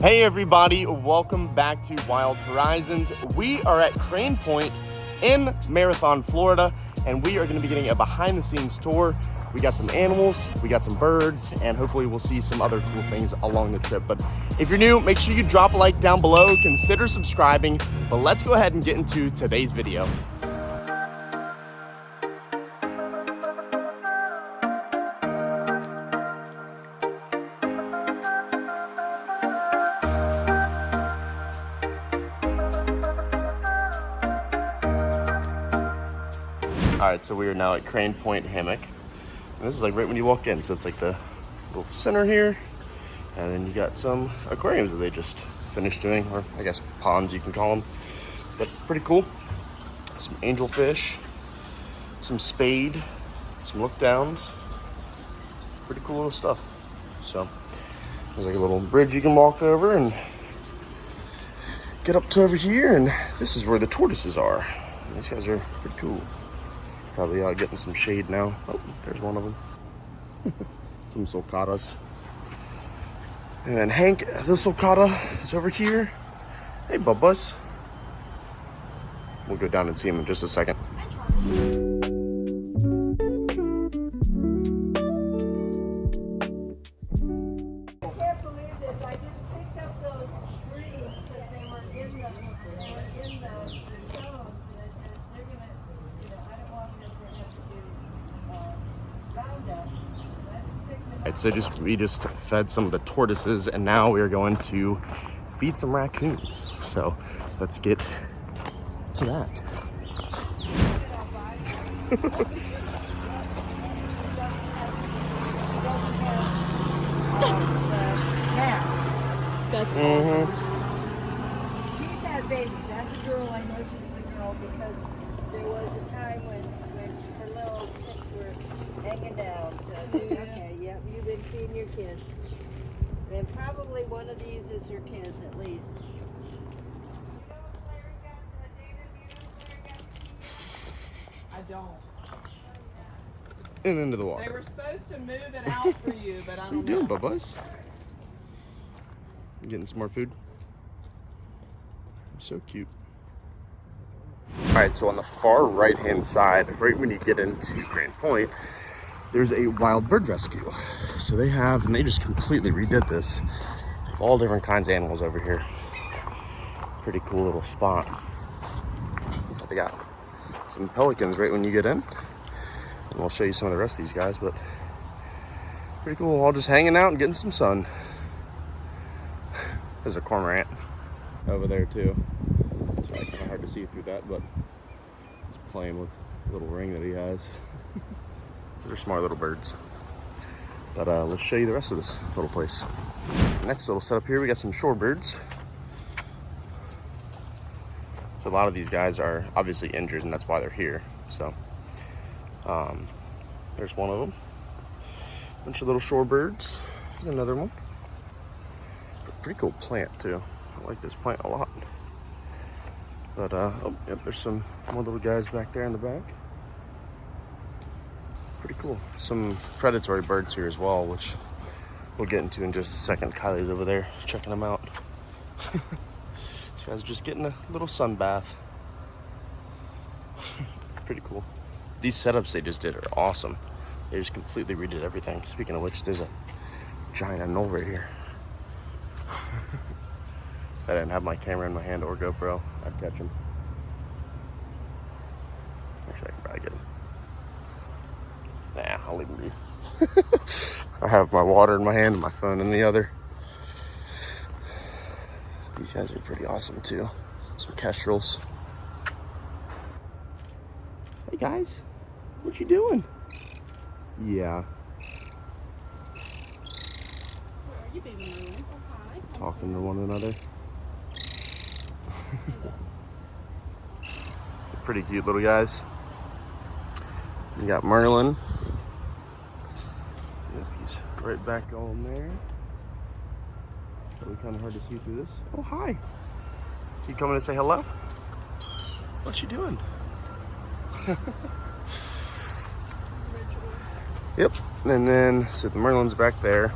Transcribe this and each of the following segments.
Hey everybody, welcome back to Wild Horizons. We are at Crane Point in Marathon, Florida, and we are going to be getting a behind the scenes tour. We got some animals, we got some birds, and hopefully we'll see some other cool things along the trip. But if you're new, make sure you drop a like down below, consider subscribing, but let's go ahead and get into today's video. All right, so we are now at Crane Point Hammock. And this is like right when you walk in. So it's like the little center here. And then you got some aquariums that they just finished doing, or I guess ponds you can call them. But pretty cool. Some angelfish, some spade, some look downs. Pretty cool little stuff. So there's like a little bridge you can walk over and get up to over here. And this is where the tortoises are. And these guys are pretty cool. Probably out getting some shade now. Oh, there's one of them. Some sulcatas. And then Hank, the sulcata, is over here. Hey, Bubba's. We'll go down and see him in just a second. Right, so we just fed some of the tortoises, and now we are going to feed some raccoons. So let's get to that. That's awesome. She's had babies. That's a girl. I know she's a girl because there was a time when her little chicks were hanging down. So, okay, yep, you've been feeding your kids. Then probably one of these is her kids at least. I don't. And into the water. They were supposed to move it out for you, but I don't know. What are you doing, Bubba's? You getting some more food? So cute. All right, so on the far right-hand side, right when you get into Crane Point, there's a wild bird rescue. So they just completely redid this. All different kinds of animals over here. Pretty cool little spot. They got some pelicans right when you get in. And we'll show you some of the rest of these guys, but pretty cool. All just hanging out and getting some sun. There's a cormorant over there too. It's kind of hard to see through that, but he's playing with the little ring that he has. These are smart little birds. But let's show you the rest of this little place. Next little setup here, we got some shorebirds. So a lot of these guys are obviously injured, and that's why they're here. So there's one of them. Bunch of little shorebirds. Another one. Pretty cool plant too. I like this plant a lot. But oh yep, there's some more little guys back there in the back. Pretty cool. Some predatory birds here as well, which we'll get into in just a second. Kylie's over there checking them out. These guys are just getting a little sun bath. Pretty cool. These setups they just did are awesome. They just completely redid everything. Speaking of which, there's a giant anole right here. If I didn't have my camera in my hand or GoPro, I'd catch him. Actually, I can probably get him. Nah, I'll leave him be. I have my water in my hand and my phone in the other. These guys are pretty awesome too. Some kestrels. Hey guys, what you doing? Yeah. Where are you, baby Marianne? Oh, hi. Talking to one another. Some pretty cute little guys. You got Merlin. Yep, he's right back on there. Probably kind of hard to see through this. Oh, hi. Is he coming to say hello? What you doing? Yep, and then, so the Merlin's back there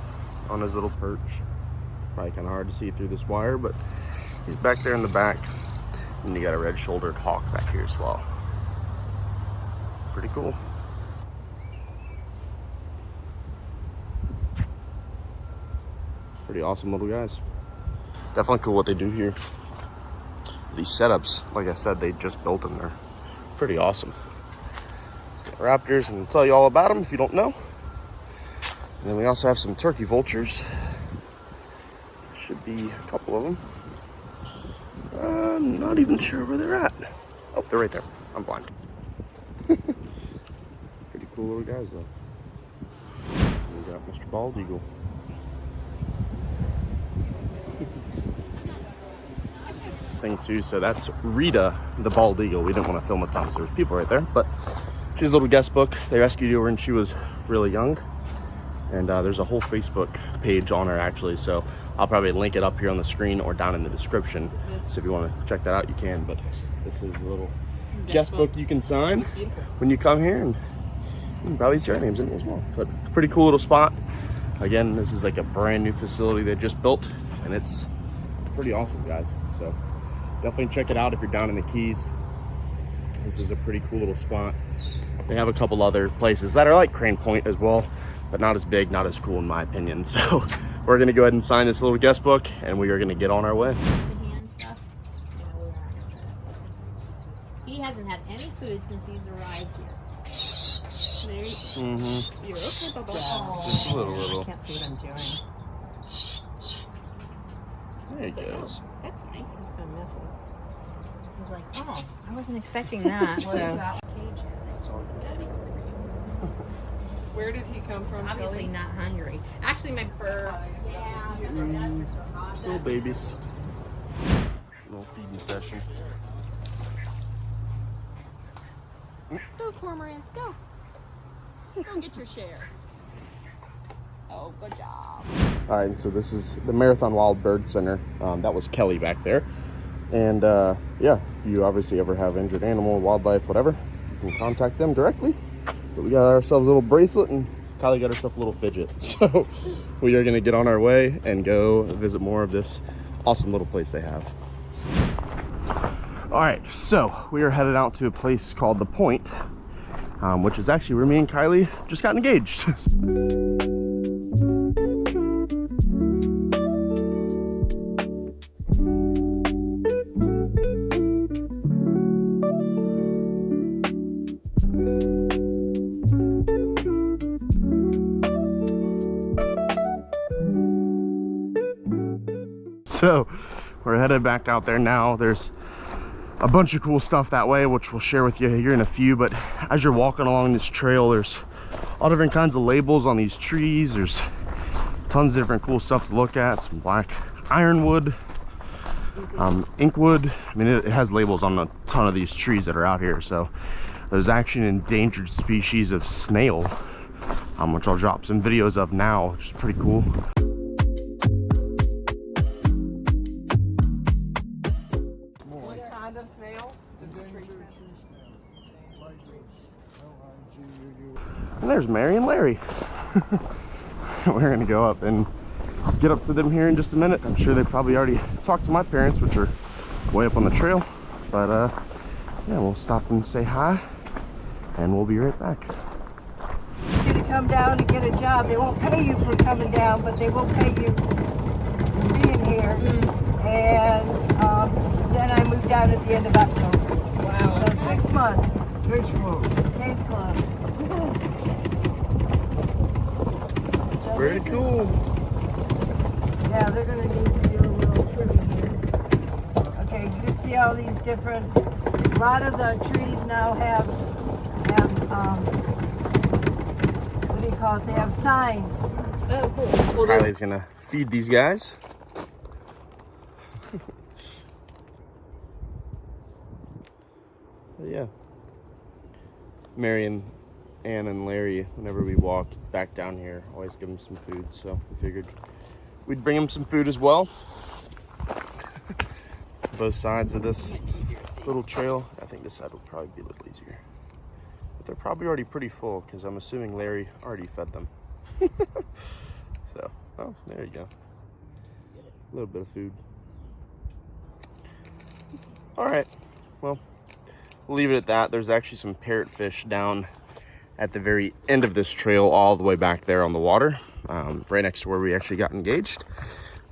on his little perch. Probably kind of hard to see through this wire, but he's back there in the back. And you got a red-shouldered hawk back here as well. Pretty cool. Pretty awesome little guys. Definitely cool what they do here. These setups, like I said, they just built them. They're pretty awesome. Raptors, and I'll tell you all about them if you don't know. And then we also have some turkey vultures. Should be a couple of them. I'm not even sure where they're at. Oh, they're right there. I'm blind. Pretty cool little guys, though. And we got Mr. Bald Eagle. Thing too, so that's Rita, the bald eagle. We didn't want to film a ton, so there's people right there, but she's a little guest book. They rescued her when she was really young, and there's a whole Facebook page on her actually, so I'll probably link it up here on the screen or down in the description. So if you want to check that out, you can. But this is a little guest book you can sign when you come here, and you can probably see our names in it as well. But pretty cool little spot. Again, this is like a brand new facility they just built, and it's pretty awesome, guys. So definitely check it out if you're down in the Keys. This is a pretty cool little spot. They have a couple other places that are like Crane Point as well, but not as big, not as cool in my opinion. So we're gonna go ahead and sign this little guest book, and we are gonna get on our way. The hand stuff. He hasn't had any food since he's arrived here. Mm-hmm. You're Just a little. I can't see what I'm doing. There he goes. That's nice. It's kind of messy. He's like, oh, I wasn't expecting that. What is that? That's all good. Daddy goes for you. Where did he come from? Obviously Kelly? not hungry. Actually, my fur. Yeah, Little babies. Little feeding session. Go, cormorants, go. Go get your share. Oh, good job. All right, so this is the Marathon Wild Bird Center. That was Kelly back there. And yeah, if you obviously ever have injured animal, wildlife, whatever, you can contact them directly. But we got ourselves a little bracelet, and Kylie got herself a little fidget. So we are gonna get on our way and go visit more of this awesome little place they have. All right, so we are headed out to a place called The Point, which is actually where me and Kylie just got engaged. So we're headed back out there now. There's a bunch of cool stuff that way, which we'll share with you here in a few. But as you're walking along this trail, there's all different kinds of labels on these trees. There's tons of different cool stuff to look at. Some black ironwood, inkwood. I mean, it has labels on a ton of these trees that are out here. So there's actually an endangered species of snail, which I'll drop some videos of now, which is pretty cool. What kind of snail? And there's Marianne and Larry. We're gonna go up and get up to them here in just a minute. I'm sure they probably already talked to my parents, which are way up on the trail. But yeah, we'll stop and say hi, and we'll be right back. You're gonna come down and get a job. They won't pay you for coming down, but they will pay you for being here. And then I moved down at the end of October. Wow. So 6 months. Case closed. Case closed. Very cool. Yeah, they're gonna need to do a little trimming here. Okay, you can see all these different. A lot of the trees now have what do you call it? They have signs. Oh, cool. Kylie's gonna feed these guys. But yeah, Marianne, Ann, and Larry, whenever we walk back down here, always give them some food. So we figured we'd bring them some food as well. Both sides of this little trail. I think this side will probably be a little easier. But they're probably already pretty full, because I'm assuming Larry already fed them. So, oh, there you go. A little bit of food. All right, well, we'll leave it at that. There's actually some parrotfish down at the very end of this trail, all the way back there on the water, right next to where we actually got engaged.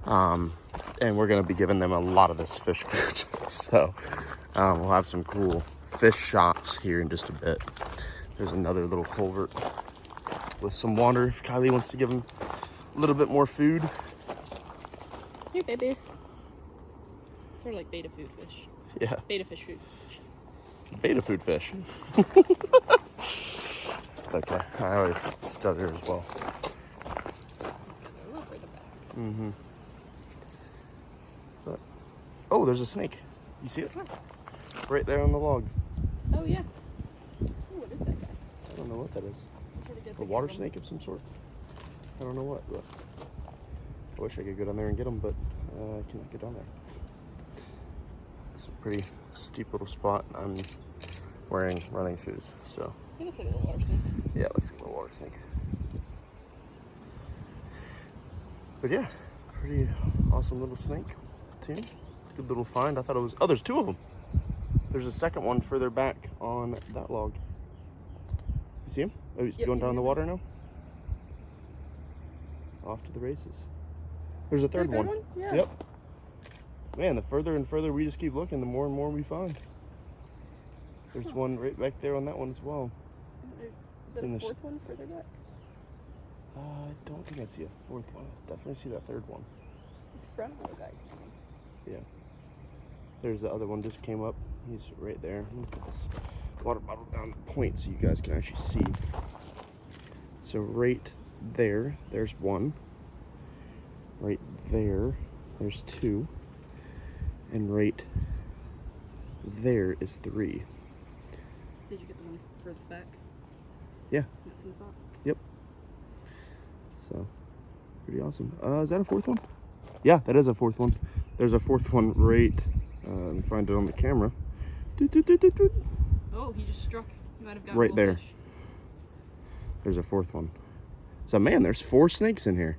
And we're gonna be giving them a lot of this fish food. So we'll have some cool fish shots here in just a bit. There's another little culvert with some water if Kylie wants to give them a little bit more food. Hey, babies. Sort of like beta food fish. Yeah, Beta fish food. beta food fish. It's okay. I always stutter as well. A little further back. Mm-hmm. But, oh, there's a snake. You see it? Right there on the log. Oh, yeah. Ooh, what is that guy? I don't know what that is. Try to get A the water camera. snake of some sort. I don't know what, but I wish I could go down there and get them, but I cannot get down there. It's a pretty steep little spot. I'm wearing running shoes, so. It looks like a little water snake. Yeah, it looks like a little water snake. But yeah, pretty awesome little snake too. Good little find. I thought it was, oh, there's two of them. There's a second one further back on that log. You see him? Oh, he's going down in the water now? Off to the races. There's a third one. Yeah. Yep. Man, the further and further we just keep looking, the more and more we find. There's one right back there on that one as well. Is in there the a fourth one further back? I don't think I see a fourth one. I definitely see that third one. It's front row guys coming. Yeah. There's the other one just came up. He's right there. Let me put this water bottle down the point so you guys can actually see. So right there, there's one. Right there, there's two. And right there is three. Did you get the one furthest back? Yeah. That's the spot? Yep. So, pretty awesome. Is that a fourth one? Yeah, that is a fourth one. There's a fourth one right, let me find it on the camera. Doot, doot, doot, doot, doot. Oh, he just struck. He might have got Right a there. fish. There's a fourth one. So man, there's 4 snakes in here.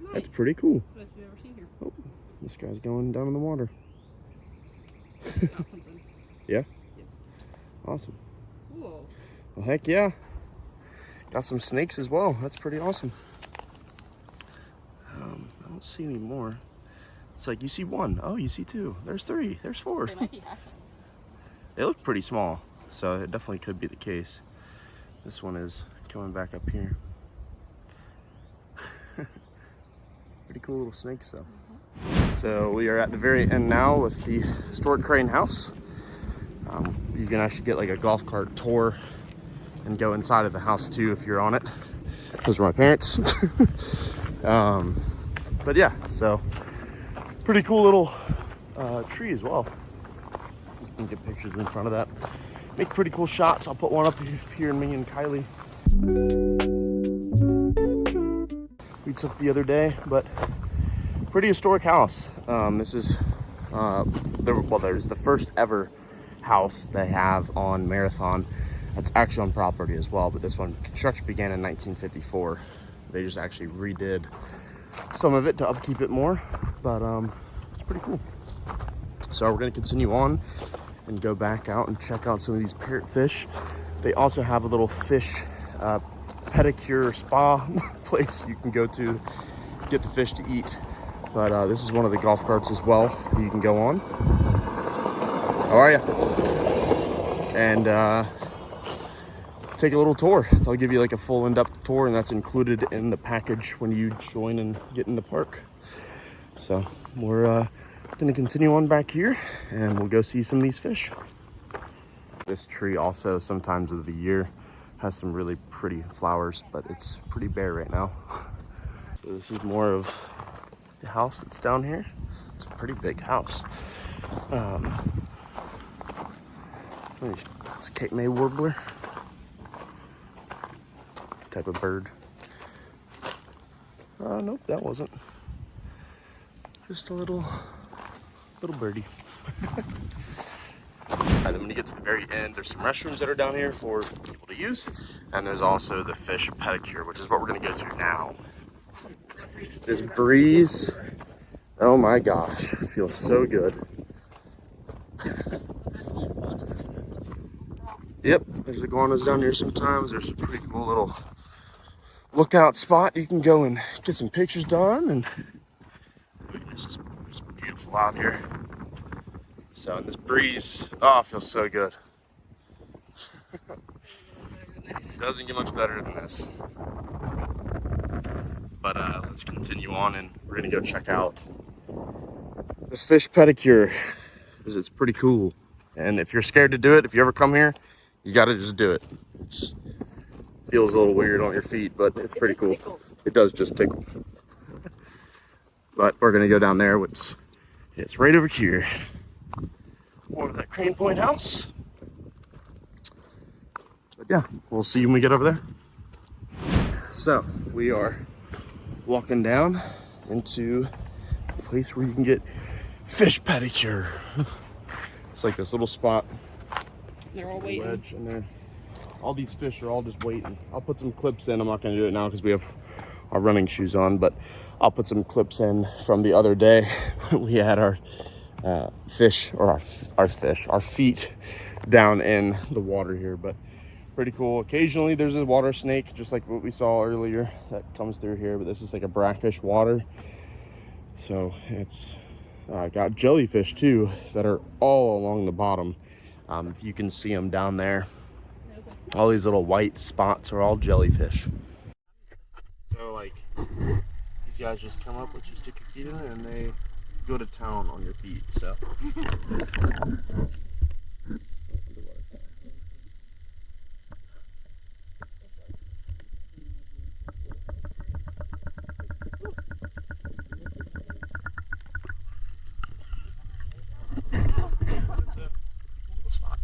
Nice. That's pretty cool. That's the best we've ever seen here. Oh, this guy's going down in the water. Got something. Yeah? Yep. Awesome. Whoa. Well, heck yeah. Got some snakes as well. That's pretty awesome. I don't see any more. It's like you see 1. Oh, you see 2. There's 3. There's 4. They might be hatchlings. They look pretty small, so it definitely could be the case. This one is coming back up here. Pretty cool little snakes though. So we are at the very end now with the historic Crane House. You can actually get like a golf cart tour and go inside of the house too if you're on it. Those are my parents. But yeah, so pretty cool little tree as well. You can get pictures in front of that. Make pretty cool shots. I'll put one up here in me and Kylie. We took the other day, but pretty historic house. This is, there's the first ever house they have on Marathon. That's actually on property as well, but this one, construction began in 1954. They just actually redid some of it to upkeep it more, but it's pretty cool. So we're gonna continue on and go back out and check out some of these parrotfish. They also have a little fish pedicure spa place you can go to get the fish to eat. But this is one of the golf carts as well you can go on. How are you? And take a little tour. They'll give you like a full in-depth tour, and that's included in the package when you join and get in the park. So we're gonna continue on back here and we'll go see some of these fish. This tree also sometimes of the year has some really pretty flowers, but it's pretty bare right now. So this is more of the house that's down here. It's a pretty big house. It's a Cape May warbler type of bird. Nope, that wasn't. Just a little birdie. And then when you get to the very end, there's some restrooms that are down here for people to use. And there's also the fish pedicure, which is what we're gonna go to now. This breeze Oh my gosh, it feels so good. Yep, there's iguanas down here sometimes. There's a pretty cool little lookout spot. You can go and get some pictures done, and it's beautiful out here. So this breeze, oh, it feels so good. Doesn't get much better than this. But let's continue on, and we're gonna go check out this fish pedicure, because it's pretty cool. And if you're scared to do it, if you ever come here, you gotta just do it. It feels a little weird on your feet, but it's pretty cool. It does just tickle. But we're gonna go down there, which is right over here. Over that Crane Point house. But yeah, we'll see you when we get over there. So we are walking down into a place where you can get fish pedicure. It's like this little spot. They're all waiting. Wedge in there. All these fish are all just waiting. I'll put some clips in. I'm not gonna do it now because we have our running shoes on, but I'll put some clips in from the other day. We had our fish, or our feet down in the water here, but pretty cool. Occasionally there's a water snake, just like what we saw earlier, that comes through here, but this is like a brackish water. So it's got jellyfish too that are all along the bottom. If you can see them down there, all these little white spots are all jellyfish. So like these guys just come up with you, stick your feet in it, and they go to town on your feet. So it's a cool spot.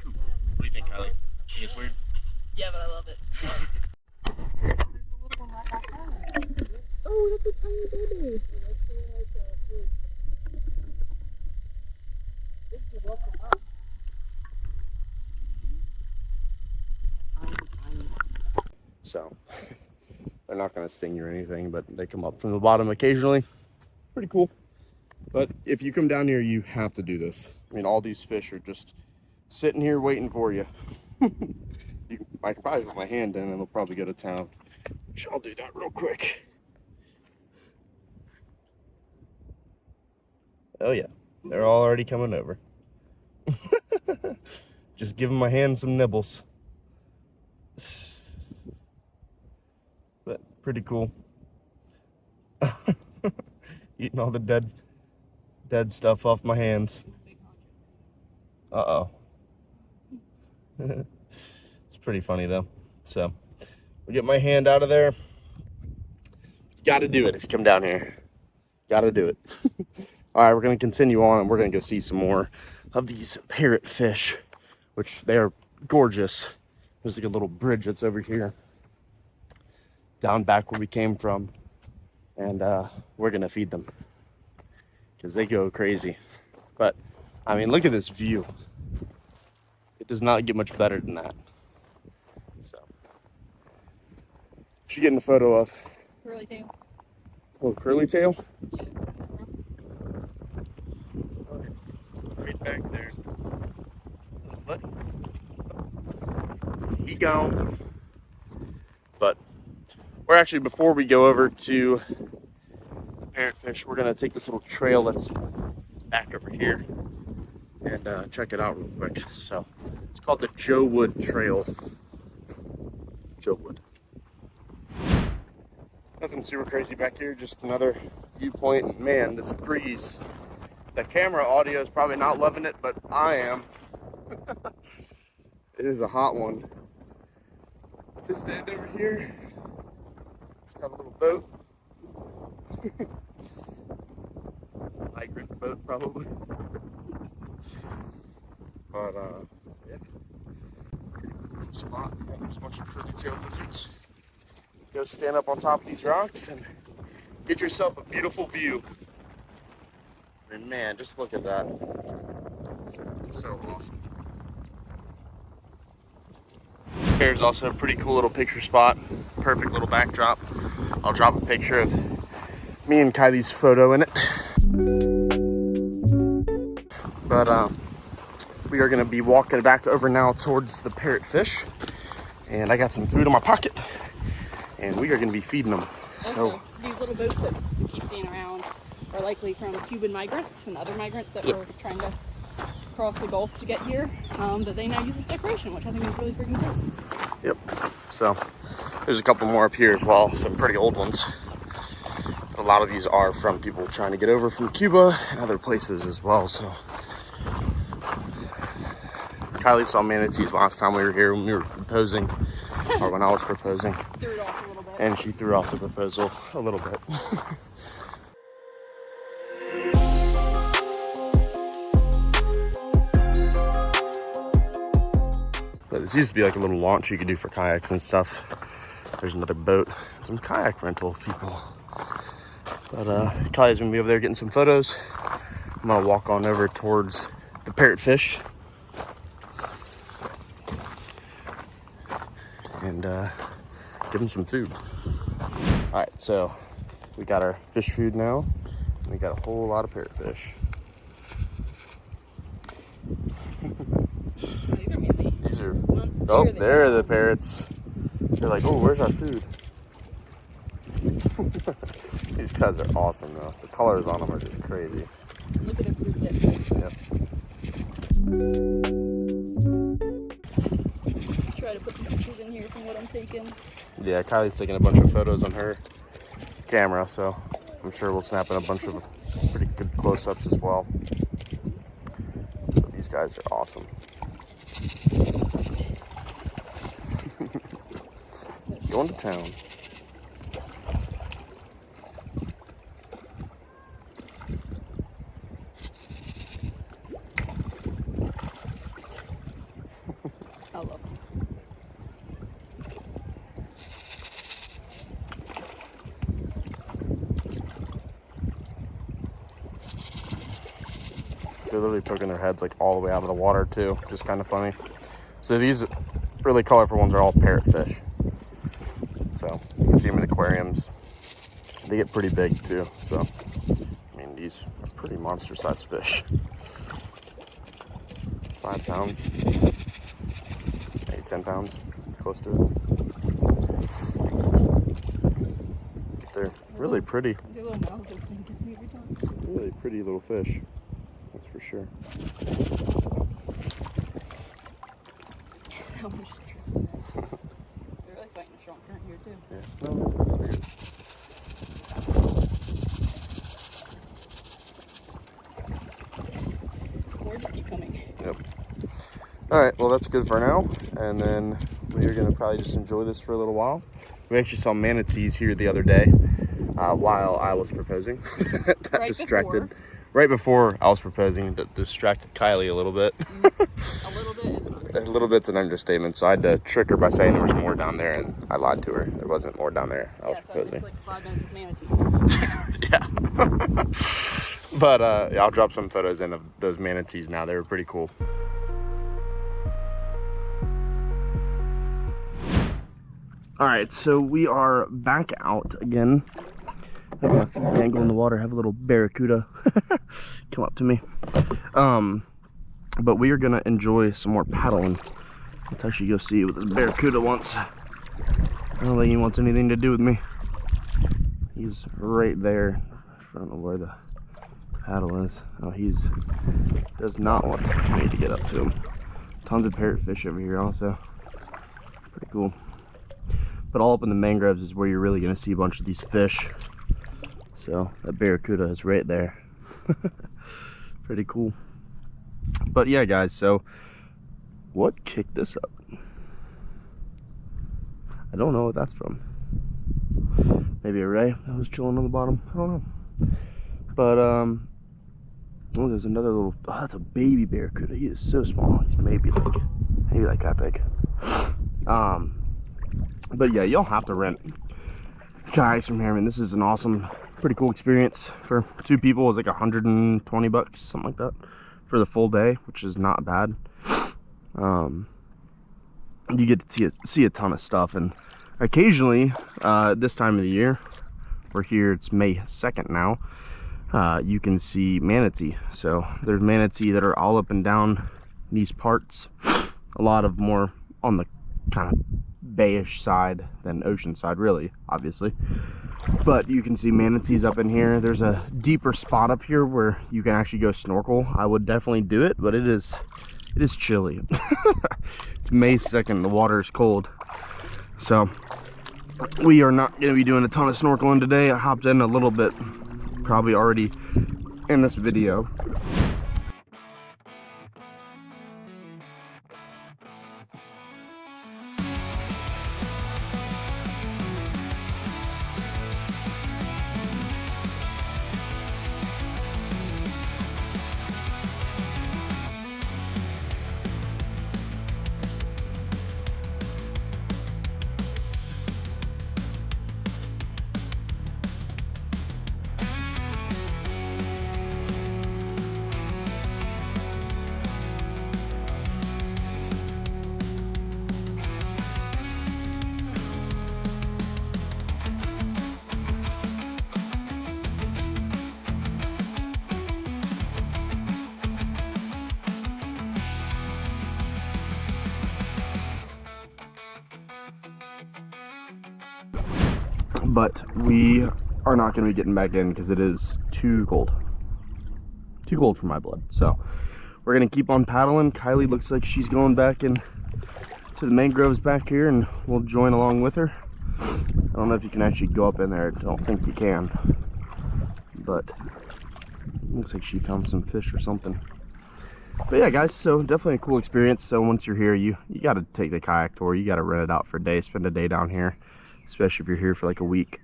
Cool. What do you think, Kylie? Think it's weird? Yeah, but I love it. Oh, that's a tiny baby. So they're not going to sting you or anything, but they come up from the bottom occasionally. Pretty cool. But if you come down here, you have to do this. I mean, all these fish are just sitting here waiting for you. I can probably put my hand in and it'll probably go to town. So I'll do that real quick. Oh yeah, they're all already coming over. Just giving my hand some nibbles. But pretty cool. Eating all the dead stuff off my hands. Uh-oh. It's pretty funny though. So we get my hand out of there. Gotta do it if you come down here. Gotta do it. All right, we're gonna continue on, and we're gonna go see some more of these parrot fish, which they are gorgeous. There's like a little bridge that's over here, down back where we came from, and we're gonna feed them because they go crazy. But I mean, look at this view. It does not get much better than that. So, what you getting a photo of? Curly tail. Oh, curly tail? Right back there. But he gone. But we're actually, before we go over to the parrotfish, we're gonna take this little trail that's back over here and check it out real quick. So it's called the Joe Wood Trail. Joe Wood. Nothing super crazy back here, just another viewpoint. And man, this breeze. The camera audio is probably not loving it, but I am. It is a hot one. This stand over here, it's got a little boat. Migrant boat, probably. But yeah, pretty cool spot. There's a bunch of curly tail lizards. Go stand up on top of these rocks and get yourself a beautiful view. I mean, man, just look at that. So awesome. Here's also a pretty cool little picture spot. Perfect little backdrop. I'll drop a picture of me and Kylie's photo in it. But we are gonna be walking back over now towards the parrotfish, and I got some food in my pocket, and we are gonna be feeding them. Also, these little boats that we keep seeing around are likely from Cuban migrants and other migrants that were trying to cross the Gulf to get here, that they now use as decoration, which I think is really freaking cool. Yep. So there's a couple more up here as well, some pretty old ones. A lot of these are from people trying to get over from Cuba and other places as well. So Kylie saw manatees last time we were here when we were proposing, or when I was proposing. Threw it off a little bit. And she threw off the proposal a little bit. But this used to be like a little launch you could do for kayaks and stuff. There's another boat, some kayak rental people. But Kylie's gonna be over there getting some photos. I'm gonna walk on over towards the parrotfish and give them some food. All right, so we got our fish food now, and we got a whole lot of parrotfish. These are mainly. These are, Well, there are the parrots. They're like, oh, where's our food? These guys are awesome though. The colors on them are just crazy. Look at their blue tips. Yep. Try to put the pictures in here from what I'm taking. Yeah, Kylie's taking a bunch of photos on her camera, so I'm sure we'll snap in a bunch of pretty good close-ups as well. But these guys are awesome. Going to town. I love them. They're literally poking their heads like all the way out of the water too, just kind of funny. So these really colorful ones are all parrotfish. So you can see them in aquariums. They get pretty big too. So I mean, these are pretty monster-sized fish. 5 pounds, maybe 10 pounds, close to it. They're really pretty. Their little mouths open gets me every time. Really pretty little fish. That's for sure. That one just tripped today. They're really fighting a strong current here too. Yeah. No, they're good. More just keep coming. Yep. All right, well, that's good for now. And then we are going to probably just enjoy this for a little while. We actually saw manatees here the other day while I was proposing. That Right distracted. before. Right before I was proposing, that distracted Kylie a little bit. A little bit is an A understatement. little bit's an understatement, so I had to trick her by saying there was more down there, and I lied to her. There wasn't more down there. I was So proposing. it's like 5 minutes of manatee. Yeah. But yeah, I'll drop some photos in of those manatees now. They were pretty cool. All right, so we are back out again. I got a few angle in the water, have a little barracuda come up to me. But we are gonna enjoy some more paddling. Let's actually go see what this barracuda wants. I don't think he wants anything to do with me. He's right there. I don't know where the paddle is. Oh, does not want me to get up to him. Tons of parrotfish over here also. Pretty cool. But all up in the mangroves is where you're really gonna see a bunch of these fish. So that barracuda is right there. Pretty cool. But yeah, guys, so what kicked this up? I don't know what that's from. Maybe a ray that was chilling on the bottom. I don't know. But oh, there's another little. Oh, that's a baby barracuda. He is so small. He's maybe like that big. But yeah, you'll have to rent kayaks from here. I mean, this is an awesome, pretty cool experience for 2 people. It was like $120, something like that, for the full day, which is not bad. You get to see a ton of stuff, and occasionally, this time of the year, we're here. It's May 2nd now. you can see manatee. So there's manatee that are all up and down these parts. A lot of more on the kind of bayish side than ocean side, really, obviously. But you can see manatees up in here. There's a deeper spot up here where you can actually go snorkel. I would definitely do it, but it is chilly. It's May 2nd, the water is cold. So we are not going to be doing a ton of snorkeling today. I hopped in a little bit, probably already in this video. But we are not going to be getting back in because it is too cold for my blood. So we're going to keep on paddling. Kylie looks like she's going back in to the mangroves back here, and we'll join along with her. I don't know if you can actually go up in there. I don't think you can, but looks like she found some fish or something. But yeah, guys, so definitely a cool experience. So once you're here, you got to take the kayak tour. You got to rent it out for a day, spend a day down here, especially if you're here for like a week.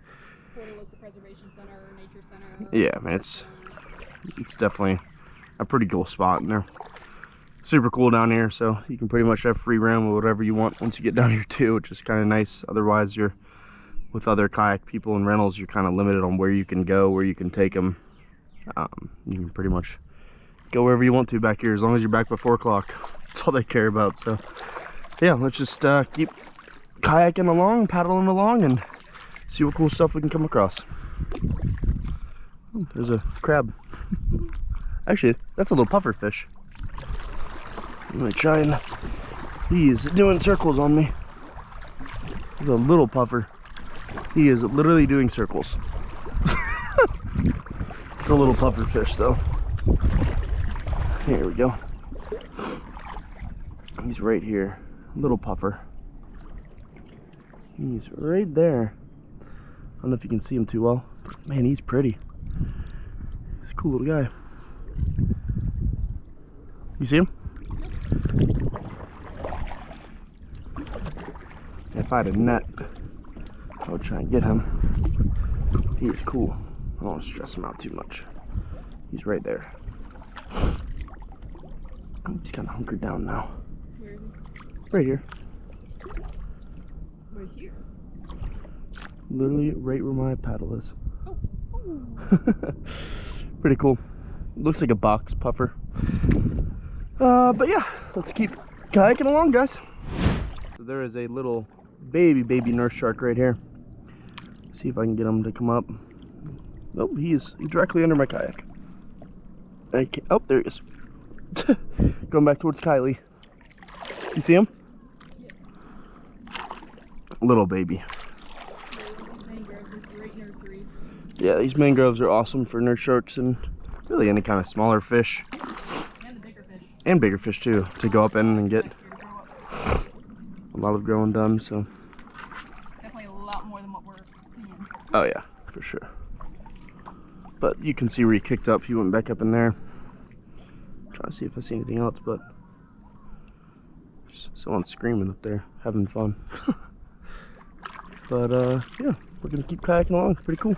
Or to local preservation center or nature center. Yeah, man, it's definitely a pretty cool spot, and they're super cool down here. So you can pretty much have free roam or whatever you want once you get down here too, which is kind of nice. Otherwise, you're with other kayak people and rentals, you're kind of limited on where you can go, where you can take them. You can pretty much go wherever you want to back here, as long as you're back by 4 o'clock. That's all they care about. So yeah, let's just keep kayaking along, paddling along, and see what cool stuff we can come across. Oh, there's a crab. Actually, that's a little puffer fish. I'm gonna try and, he is doing circles on me. He's a little puffer. He is literally doing circles. It's a little puffer fish though. Here we go. He's right here. Little puffer. He's right there. I don't know if you can see him too well. Man, he's pretty. He's a cool little guy. You see him? If I had a net, I would try and get him. He is cool. I don't want to stress him out too much. He's right there. He's kind of hunkered down now. Where is he? Right here. Where's here? Literally right where my paddle is. Oh. Oh. Pretty cool. Looks like a box puffer. But yeah, let's keep kayaking along, guys. So there is a little baby nurse shark right here. See if I can get him to come up. Nope, he's directly under my kayak. Oh, there he is. Going back towards Kylie. You see him? Yeah. Little baby. Yeah, these mangroves are awesome for nurse sharks and really any kind of smaller fish. And the bigger fish. And bigger fish too, to go up in and get a lot of growing done, so. Definitely a lot more than what we're seeing. Oh yeah, for sure. But you can see where he kicked up, he went back up in there. Trying to see if I see anything else, but someone's screaming up there, having fun. But yeah, we're gonna keep kayaking along, pretty cool.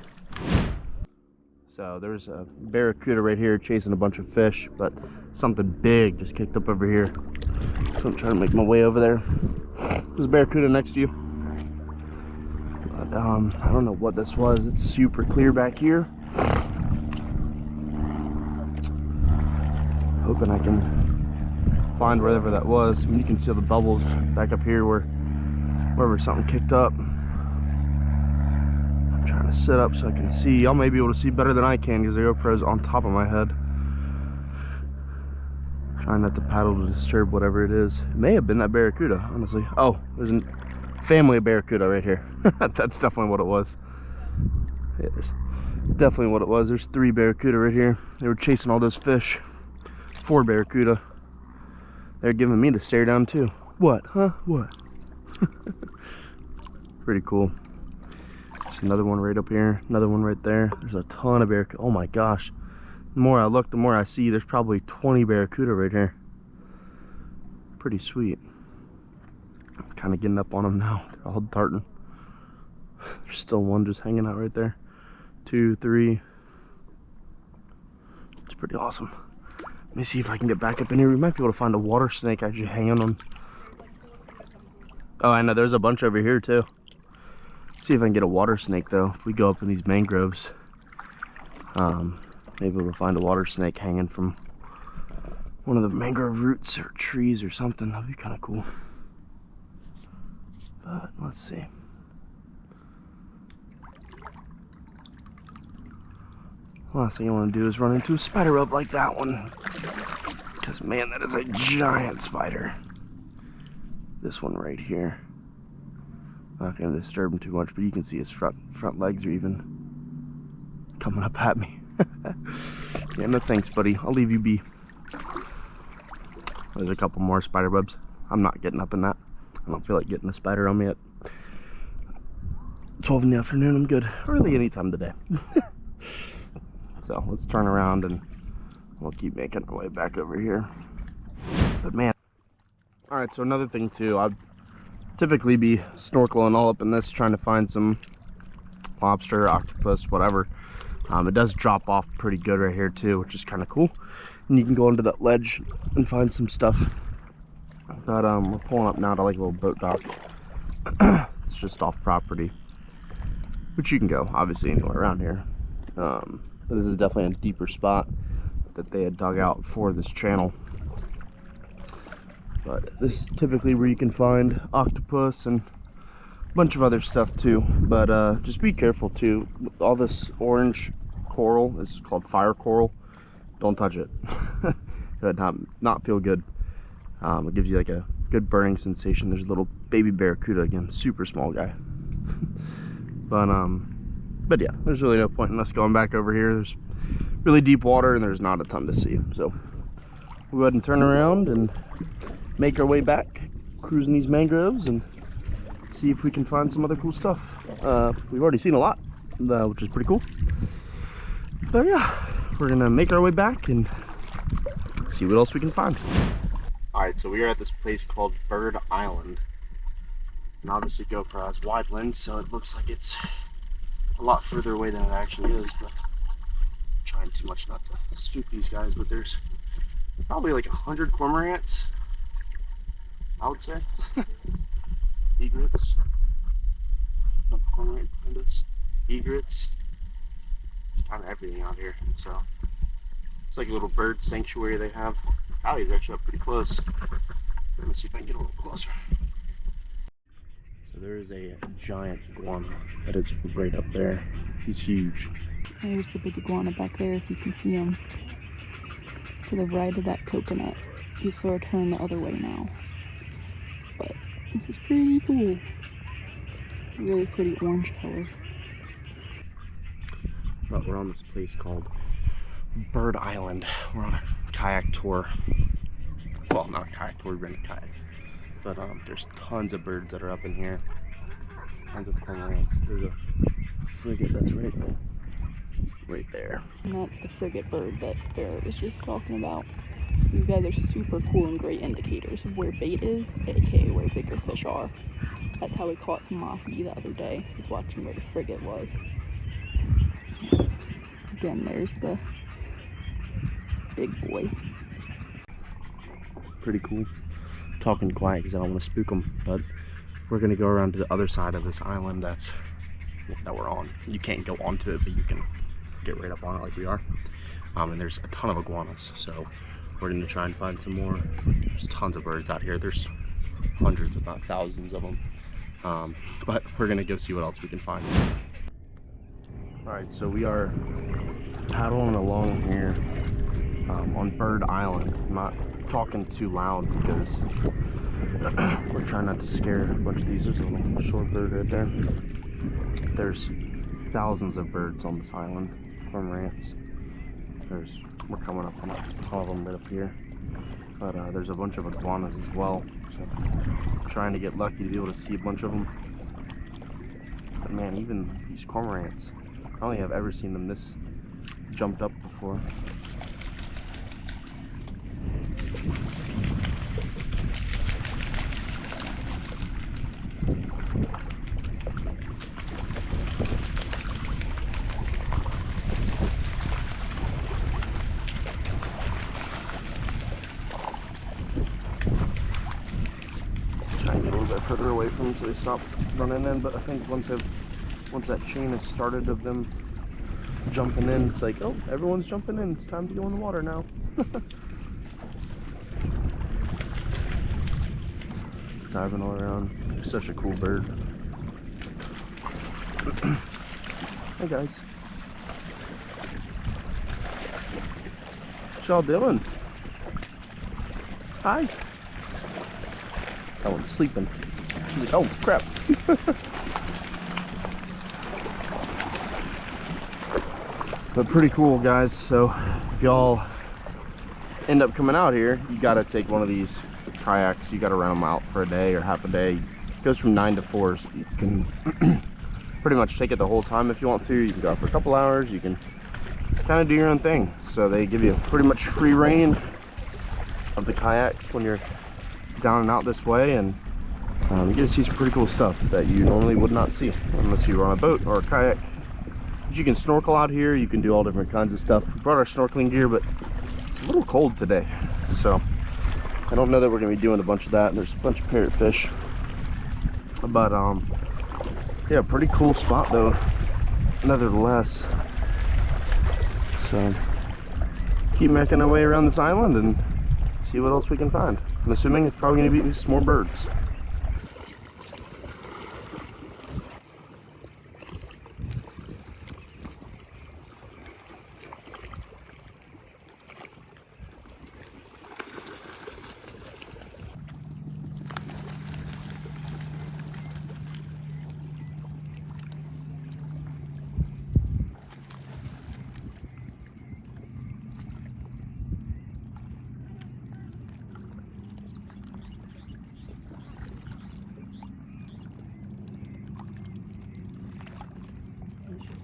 So there's a barracuda right here chasing a bunch of fish, but something big just kicked up over here. So I'm trying to make my way over there. There's a barracuda next to you. But I don't know what this was. It's super clear back here. Hoping I can find wherever that was. I mean, you can see all the bubbles back up here wherever something kicked up. I'm trying to to sit up so I can see. Y'all may be able to see better than I can because the GoPro's on top of my head. Trying not to paddle to disturb whatever it is. It may have been that barracuda, honestly. Oh, there's a family of barracuda right here. That's definitely what it was. Yeah, there's definitely what it was. There's 3 barracuda right here. They were chasing all those fish. 4 barracuda. They're giving me the stare down too. What? Huh? What? Pretty cool. There's another one right up here. Another one right there. There's a ton of barracuda. Oh my gosh. The more I look, the more I see. There's probably 20 barracuda right here. Pretty sweet. Kind of getting up on them now. They're all darting. There's still one just hanging out right there. 2, 3. It's pretty awesome. Let me see if I can get back up in here. We might be able to find a water snake actually hanging on. Oh, I know. There's a bunch over here too. See if I can get a water snake though. If we go up in these mangroves, maybe we'll find a water snake hanging from one of the mangrove roots or trees or something. That'd be kind of cool. But let's see. Last thing I want to do is run into a spider web like that one. Because man, that is a giant spider. This one right here. Not going to disturb him too much, but you can see his front legs are even coming up at me. Yeah, no thanks, buddy. I'll leave you be. There's a couple more spider webs. I'm not getting up in that. I don't feel like getting a spider on me at 12 in the afternoon. I'm good. Really anytime today. So let's turn around and we'll keep making our way back over here. But man. Alright, so another thing too. I'd typically be snorkeling all up in this trying to find some lobster, octopus, whatever. It does drop off pretty good right here too, which is kind of cool. And you can go into that ledge and find some stuff. But we're pulling up now to like a little boat dock. It's just off property, which you can go obviously anywhere around here. But this is definitely a deeper spot that they had dug out for this channel. But this is typically where you can find octopus and a bunch of other stuff too. But just be careful too. All this orange coral is called fire coral. Don't touch it. It would not feel good. It gives you like a good burning sensation. There's a little baby barracuda again, super small guy. But yeah, there's really no point in us going back over here. There's really deep water and there's not a ton to see. So we'll go ahead and turn around and make our way back, cruising these mangroves and see if we can find some other cool stuff. We've already seen a lot, which is pretty cool. But yeah, we're gonna make our way back and see what else we can find. Alright, so we are at this place called Bird Island. And obviously GoPro has wide lens, so it looks like it's a lot further away than it actually is. But I'm trying too much not to spook these guys, but there's probably like 100 cormorants, I would say. Egrets. Cormorant behind us. Egrets. There's kind of everything out here. So it's like a little bird sanctuary they have. Allie's actually up pretty close. Let me see if I can get a little closer. So there is a giant iguana that is right up there. He's huge. There's the big iguana back there if you can see him. To the right of that coconut. He's sort of turned the other way now. But this is pretty cool. Really pretty orange color. But we're on this place called Bird Island. We're on a kayak tour. Well, not a kayak tour, we rented kayaks. But there's tons of birds that are up in here. Tons of cormorants. There's a frigate that's right there. And that's the frigate bird that Barrett was just talking about. These guys are super cool and great indicators of where bait is, aka where bigger fish are. That's how we caught some mahi the other day. I was watching where the frigate was. Again, there's the big boy. Pretty cool. Talking quiet because I don't want to spook them, but we're gonna go around to the other side of this island that we're on. You can't go onto it, but you can get right up on it like we are. And there's a ton of iguanas, so we're gonna try and find some more. There's tons of birds out here. There's hundreds, if not thousands of them. But we're gonna go see what else we can find. Alright, so we are paddling along here on Bird Island. I'm not talking too loud because we're trying not to scare a bunch of these. There's a little shorebird right there. There's thousands of birds on this island, cormorants. We're coming up on a ton of them right up here. But there's a bunch of iguanas as well. So I'm trying to get lucky to be able to see a bunch of them. But man, even these cormorants, I don't think I've ever seen them this jumped up before. Try and get a little bit further away from them so they stop running in, but I think once that chain is started of them jumping in, it's like, oh, everyone's jumping in, it's time to go in the water now. Diving all around. Such a cool bird. Hey guys. What y'all doing? Hi. That one's sleeping. She's like, oh crap. But pretty cool, guys. So if y'all end up coming out here, you gotta take one of these kayaks. You gotta rent them out for a day or half a day. It goes from 9 to 4, so you can pretty much take it the whole time if you want to. You can go out for a couple hours. You can kind of do your own thing. So they give you pretty much free reign of the kayaks when you're down and out this way, and you get to see some pretty cool stuff that you normally would not see unless you were on a boat or a kayak. But you can snorkel out here. You can do all different kinds of stuff. We brought our snorkeling gear, but it's a little cold today, so I don't know that we're gonna be doing a bunch of that. There's a bunch of parrotfish, but yeah, pretty cool spot though, nevertheless. So keep making our way around this island and see what else we can find. I'm assuming it's probably gonna be some more birds.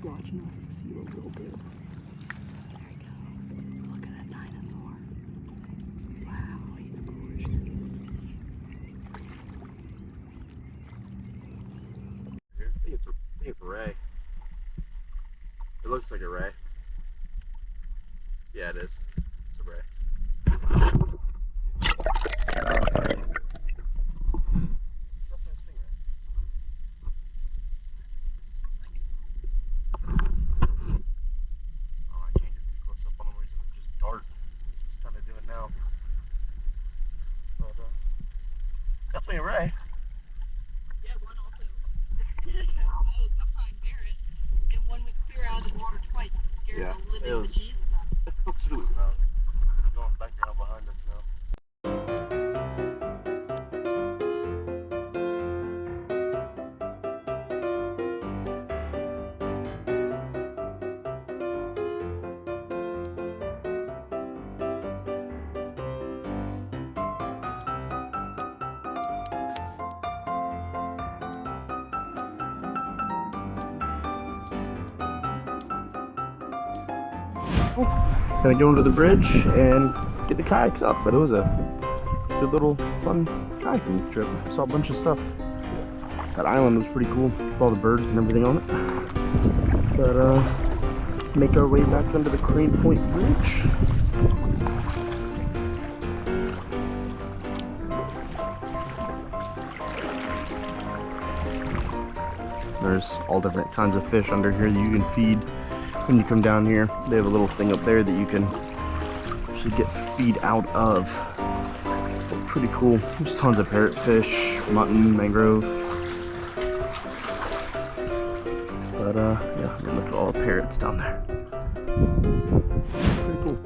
Watching us to see what we'll do. There he goes. Look at that dinosaur. Wow, he's gorgeous. I think it's a ray. It looks like a ray. Yeah, it is. It's a ray. Definitely a ray. Yeah, one also. I was behind Barrett, and one went clear out of the water twice. It scared the living bejesus out of it. Absolutely not. Going back around behind us now. Gonna go into the bridge and get the kayaks up, but it was a good little fun kayaking trip. Saw a bunch of stuff. That island was pretty cool with all the birds and everything on it. But make our way back under the Crane Point Bridge. There's all different kinds of fish under here that you can feed when you come down here. They have a little thing up there that you can actually get feed out of. Pretty cool. There's tons of parrotfish, mutton, mangrove. But But yeah, I mean, look at all the parrots down there. Pretty cool.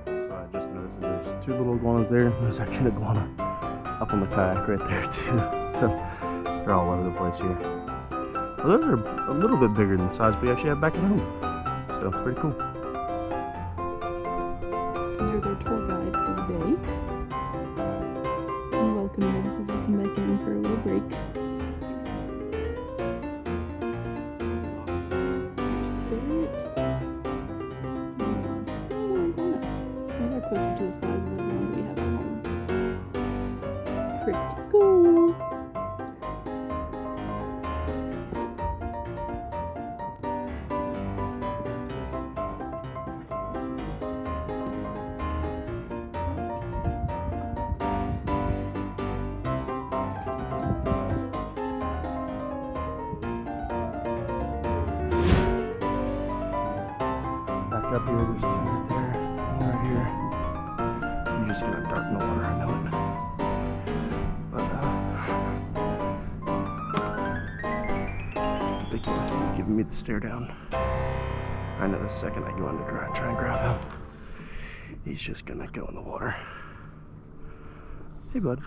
So I just noticed there's 2 little iguanas there. There's actually an iguana up on the kayak right there too. So they're all over the place here. Well, those are a little bit bigger than the size we actually have back at home. So pretty cool. Here's our tour guide for the day. And welcoming us as we come back in for a little break. They're closer to the size of the ones we have at home. Pretty cool. Back up here, there's 2 right there, 1 right here. I'm just gonna darken the water, I know it. But big one, he's giving me the stare down. I know the second I go in to try and grab him, he's just gonna go in the water. Hey bud.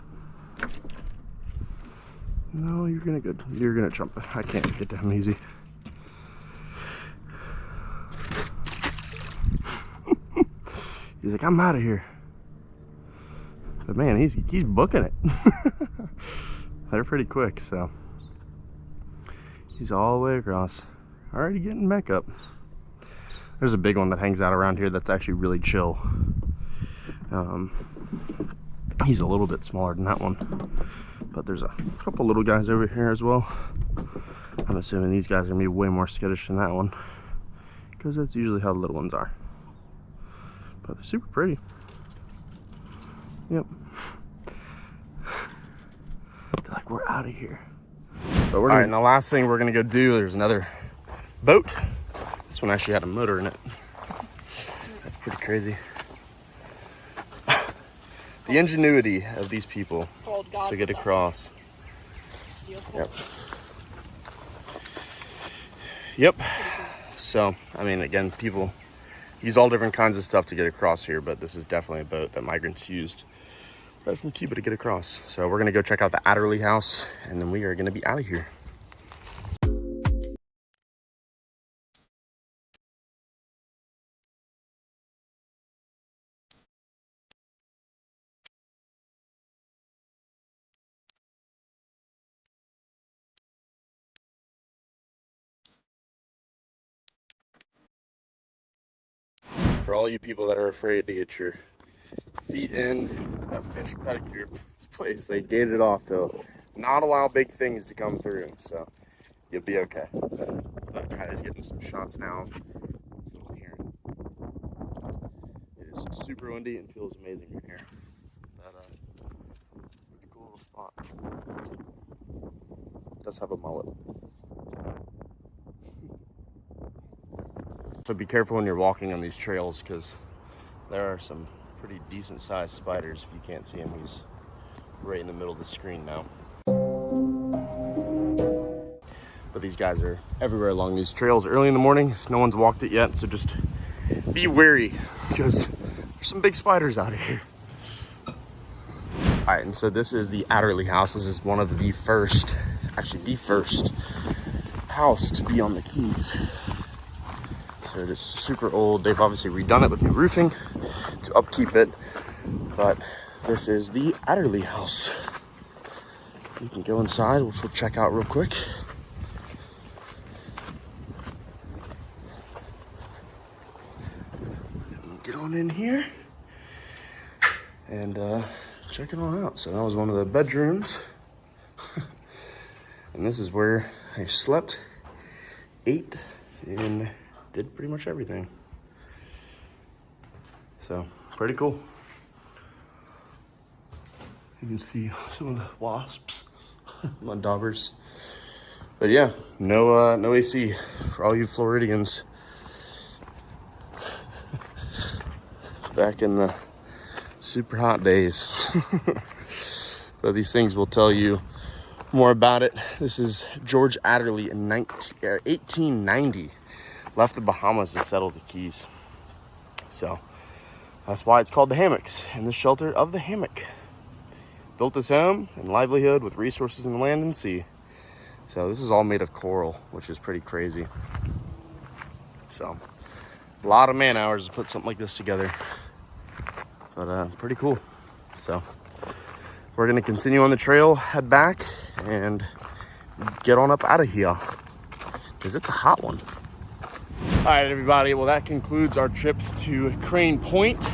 No, you're gonna jump. I can't get to him easy. He's like, I'm out of here. But man, he's booking it. They're pretty quick, so he's all the way across. Already getting back up. There's a big one that hangs out around here that's actually really chill. He's a little bit smaller than that one, but there's a couple little guys over here as well. I'm assuming these guys are gonna be way more skittish than that one, because that's usually how the little ones are. But they're super pretty. Yep. They're like, we're out of here. But we're all right, and the last thing we're gonna go do, there's another boat. This one actually had a motor in it. That's pretty crazy. The ingenuity of these people to get across. Yep. Yep. So, I mean, again, people use all different kinds of stuff to get across here, but this is definitely a boat that migrants used right from Cuba to get across. So we're gonna go check out the Adderley House, and then we are gonna be out of here. For all you people that are afraid to get your feet in a fish pedicure place, they gated it off to not allow big things to come through, so you'll be okay. That guy is getting some shots now. So here, it is super windy and feels amazing right here. That pretty cool little spot. Does have a mullet. So be careful when you're walking on these trails, because there are some pretty decent sized spiders. If you can't see him, he's right in the middle of the screen now. But these guys are everywhere along these trails early in the morning. No one's walked it yet, so just be wary, because there's some big spiders out here. All right, and so this is the Adderley House. This is one of the first, actually the first house to be on the Keys. So it is super old. They've obviously redone it with new roofing to upkeep it, but this is the Adderley House. You can go inside, which we'll check out real quick. Get on in here and check it all out. So that was one of the bedrooms. And this is where I slept, ate, and did pretty much everything. So pretty cool. You can see some of the wasps, mud daubers. But yeah, no AC for all you Floridians. Back in the super hot days. So these things will tell you more about it. This is George Adderley in 1890. Left the Bahamas to settle the Keys. So that's why it's called the Hammocks, and the shelter of the hammock. Built his home and livelihood with resources in the land and sea. So this is all made of coral, which is pretty crazy. So a lot of man hours to put something like this together, but pretty cool. So we're gonna continue on the trail, head back, and get on up out of here, because it's a hot one. All right, everybody, well, that concludes our trips to Crane Point.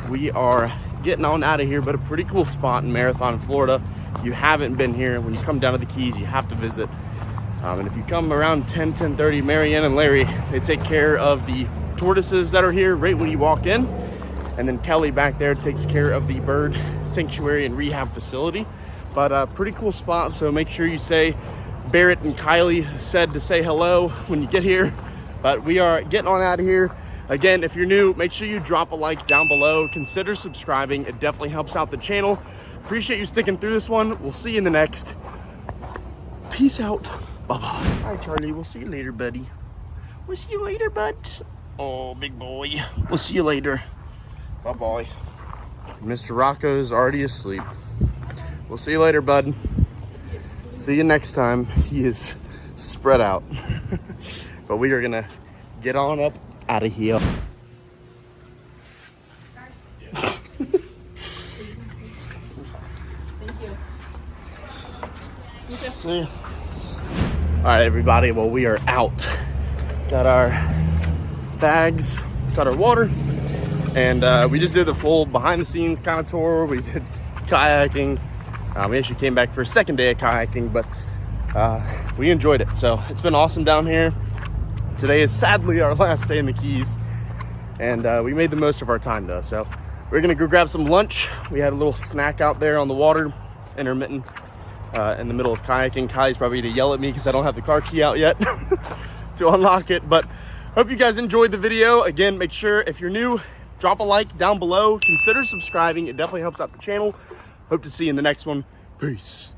We are getting on out of here, but a pretty cool spot in Marathon, Florida. If you haven't been here, when you come down to the Keys, you have to visit. And if you come around 10:30, Marianne and Larry, they take care of the tortoises that are here right when you walk in. And then Kelly back there takes care of the bird sanctuary and rehab facility. But pretty cool spot, so make sure you say Barrett and Kylie said to say hello when you get here. But we are getting on out of here. Again, if you're new, make sure you drop a like down below. Consider subscribing. It definitely helps out the channel. Appreciate you sticking through this one. We'll see you in the next. Peace out. Bye-bye. All right, Charlie. We'll see you later, buddy. We'll see you later, bud. Oh, big boy. We'll see you later. Bye-bye. Mr. Rocco's already asleep. We'll see you later, bud. See you next time. He is spread out. But we are going to get on up out of here. Thank you. You too. See ya. All right, everybody. Well, we are out. Got our bags, got our water, and we just did the full behind-the-scenes kind of tour. We did kayaking. We actually came back for a second day of kayaking, but we enjoyed it. So it's been awesome down here. Today is sadly our last day in the Keys, and we made the most of our time though. So we're gonna go grab some lunch. We had a little snack out there on the water, intermittent, in the middle of kayaking. Kylie's probably gonna yell at me because I don't have the car key out yet to unlock it. But hope you guys enjoyed the video. Again, make sure if you're new, drop a like down below. Consider subscribing. It definitely helps out the channel. Hope to see you in the next one. Peace.